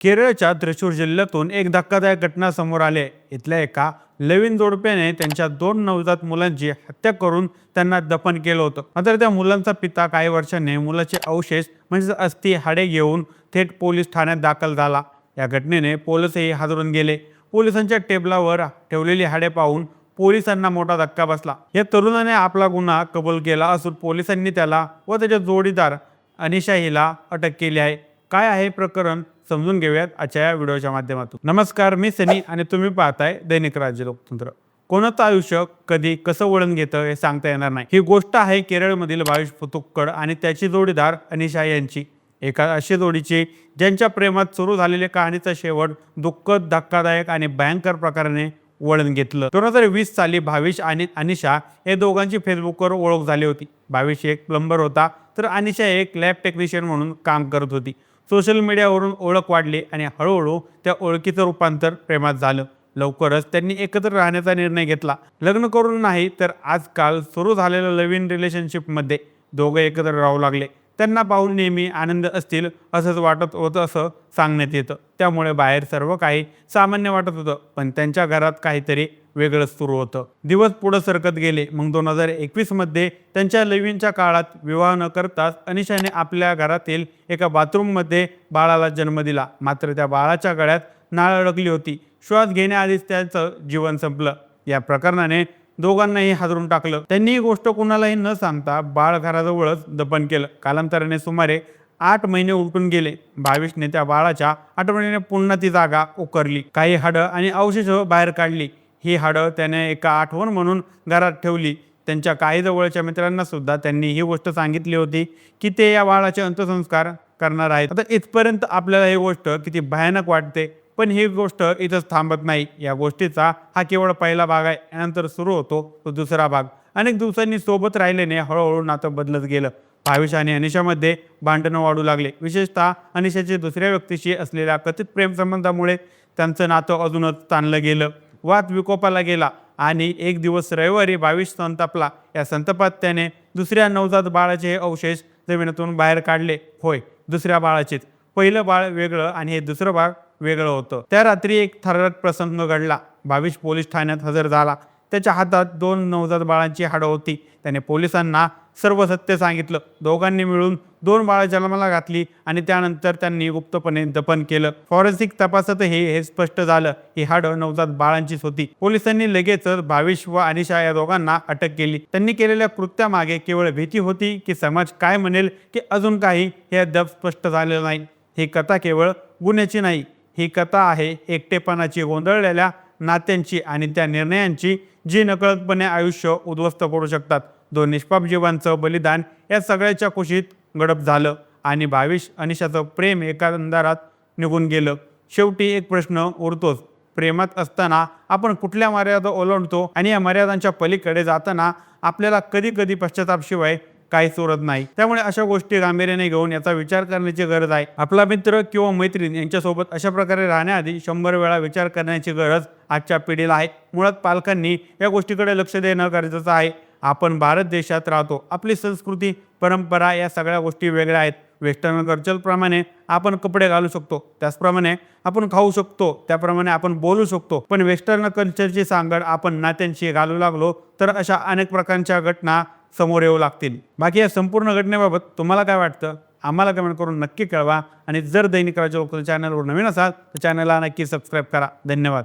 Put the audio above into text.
केरळच्या त्रिशूर जिल्ह्यातून एक धक्कादायक घटना समोर आली आहे। इथल्या एका नवीन जोडप्याने त्यांच्या 2 नवजात मुलांची हत्या करून त्यांना दफन केलं होतं। मात्र त्या मुलांचा पिता काही वर्षांनी मुलाचे अवशेष म्हणजे अस्थि हाडे घेऊन थेट पोलीस ठाण्यात दाखल झाला। या घटनेने पोलीसही हादरून गेले। पोलिसांच्या टेबलावर ठेवलेली हाडे पाहून पोलिसांना मोठा धक्का बसला। या तरुणाने आपला गुन्हा कबूल केला असून पोलिसांनी त्याला व त्याच्या जोडीदार अनिशा हिला अटक केली आहे। काय आहे प्रकरण समजून घेऊयात आजच्या या व्हिडिओच्या माध्यमातून। नमस्कार, मी सनी आणि तुम्ही पाहताय दैनिक राज्य लोकतंत्र। कोणाचं आयुष्य कधी कसं वळण घेतं हे सांगता येणार नाही। ही गोष्ट आहे केरळमधील भाविश पुतुक्कड आणि त्याची जोडीदार अनिशा यांची। एका अशी जोडीची ज्यांच्या प्रेमात सुरू झालेल्या कहाणीचा शेवट दुःखद, धक्कादायक आणि भयंकर प्रकाराने वळण घेतलं। 2020 साली भाविश आणि अनिशा या दोघांची फेसबुकवर ओळख झाली होती। भाविश एक प्लंबर होता तर अनिशा एक लॅब टेक्निशियन म्हणून काम करत होती। सोशल मीडियावरून ओळख वाढली आणि हळूहळू त्या ओळखीचं रूपांतर प्रेमात झालं। लवकरच त्यांनी एकत्र राहण्याचा निर्णय घेतला। लग्न करून नाही तर आजकाल सुरू झालेल्या नवीन रिलेशनशिपमध्ये दोघे एकत्र राहू लागले। त्यांना पाहून नेहमी आनंद असतील असंच वाटत होतं असं सांगण्यात येतं। त्यामुळे बाहेर सर्व काही सामान्य वाटत होतं, पण त्यांच्या घरात काहीतरी वेगळंच सुरू होतं। दिवस पुढे सरकत गेले। मग 2021 मध्ये त्यांच्या लग्नाच्या काळात विवाह न करताच अनिशाने आपल्या घरातील एका बाथरूममध्ये बाळाला जन्म दिला। मात्र त्या बाळाच्या गळ्यात नाळ अडकली होती। श्वास घेण्याआधीच त्याचं जीवन संपलं। या प्रकरणाने दोघांनाही हादरून टाकलं। त्यांनी ही गोष्ट कुणालाही न सांगता बाळ घराजवळच दफन केलं। कालांतराने सुमारे 8 महिने उलटून गेले। भाविशने त्या बाळाच्या आठवणीने पुन्हा ती जागा उकरली, काही हाडं आणि अवशेष बाहेर काढली। ही हाडं त्याने एका आठवण म्हणून घरात ठेवली। त्यांच्या काही जवळच्या मित्रांना सुद्धा त्यांनी ही गोष्ट सांगितली होती की ते या बाळाचे अंत्यसंस्कार करणार आहेत। आता इथपर्यंत आपल्याला ही गोष्ट किती भयानक वाटते, पण ही गोष्ट इथंच थांबत नाही। या गोष्टीचा हा केवळ पहिला भाग आहे। यानंतर सुरू होतो तो दुसरा भाग। अनेक दिवसांनी सोबत राहिल्याने हळूहळू नातं बदलत गेलं। भाविश आणि अनिशामध्ये भांडणं वाढू लागले। विशेषतः अनिशाचे दुसऱ्या व्यक्तीशी असलेल्या कथित प्रेमसंबंधामुळे त्यांचं नातं अजूनच ताणलं गेलं। वाद विकोपाला गेला आणि एक दिवस रविवारी भाविश संतापला। या संतापात त्याने दुसऱ्या नवजात बाळाचे अवशेष जमिनीतून बाहेर काढले। होय, दुसऱ्या बाळाचेच। पहिलं बाळ वेगळं आणि हे दुसरं बाळ वेगळं होतं। त्या रात्री एक थरारक प्रसंग घडला। भाविश पोलीस ठाण्यात हजर झाला। त्याच्या हातात 2 नवजात बाळांची हाडं होती। त्याने पोलिसांना सर्व सत्य सांगितलं। दोघांनी मिळून 2 बाळं जन्माला घातली आणि त्यानंतर त्यांनी गुप्तपणे दफन केलं। फॉरेन्सिक तपासातही हे स्पष्ट झालं, ही हाडं नवजात बाळांचीच होती। पोलिसांनी लगेचच भाविश व अनिशा या दोघांना अटक केली। त्यांनी केलेल्या कृत्यामागे केवळ भीती होती की समाज काय म्हणेल की अजून काही हे अद्याप स्पष्ट झालेलं नाही। ही कथा केवळ गुन्ह्याची नाही, ही कथा आहे एकटेपणाची, गोंधळलेल्या नात्यांची आणि त्या निर्णयांची जी नकळतपणे आयुष्य उद्ध्वस्त करू शकतात। 2 निष्पाप जीवांचं बलिदान या सगळ्याच्या कुशीत गडप झालं आणि भाविश अनिशाचं प्रेम एका अंधारात निघून गेलं। शेवटी एक प्रश्न उरतोच, प्रेमात असताना आपण कुठल्या मर्यादा ओलांडतो आणि या मर्यादांच्या पलीकडे जाताना आपल्याला कधी कधी पश्चातापाशिवाय काहीच उरत नाही। त्यामुळे अशा गोष्टी गांभीर्याने घेऊन याचा विचार करण्याची गरज आहे। आपला मित्र किंवा मैत्रीण यांच्यासोबत अशा प्रकारे राहण्याआधी 100 वेळा विचार करण्याची गरज आजच्या पिढीला आहे। मुळात पालकांनी या गोष्टीकडे लक्ष देणं गरजेचं आहे। आपण भारत देशात राहतो। आपली संस्कृती, परंपरा या सगळ्या गोष्टी वेगळ्या आहेत। वेस्टर्न कल्चरप्रमाणे आपण कपडे घालू शकतो, त्याचप्रमाणे आपण खाऊ शकतो, त्याप्रमाणे आपण बोलू शकतो। पण वेस्टर्न कल्चरची सांगड आपण नात्यांशी घालू लागलो तर अशा अनेक प्रकारच्या घटना समोर येऊ लागतील। बाकी या संपूर्ण घटनेबाबत तुम्हाला काय वाटतं आम्हाला कमेंट करून नक्की कळवा। आणि जर दैनिक राज्य लोकतंत्र चॅनलवर नवीन असाल तर चॅनलला नक्की सबस्क्राईब करा। धन्यवाद।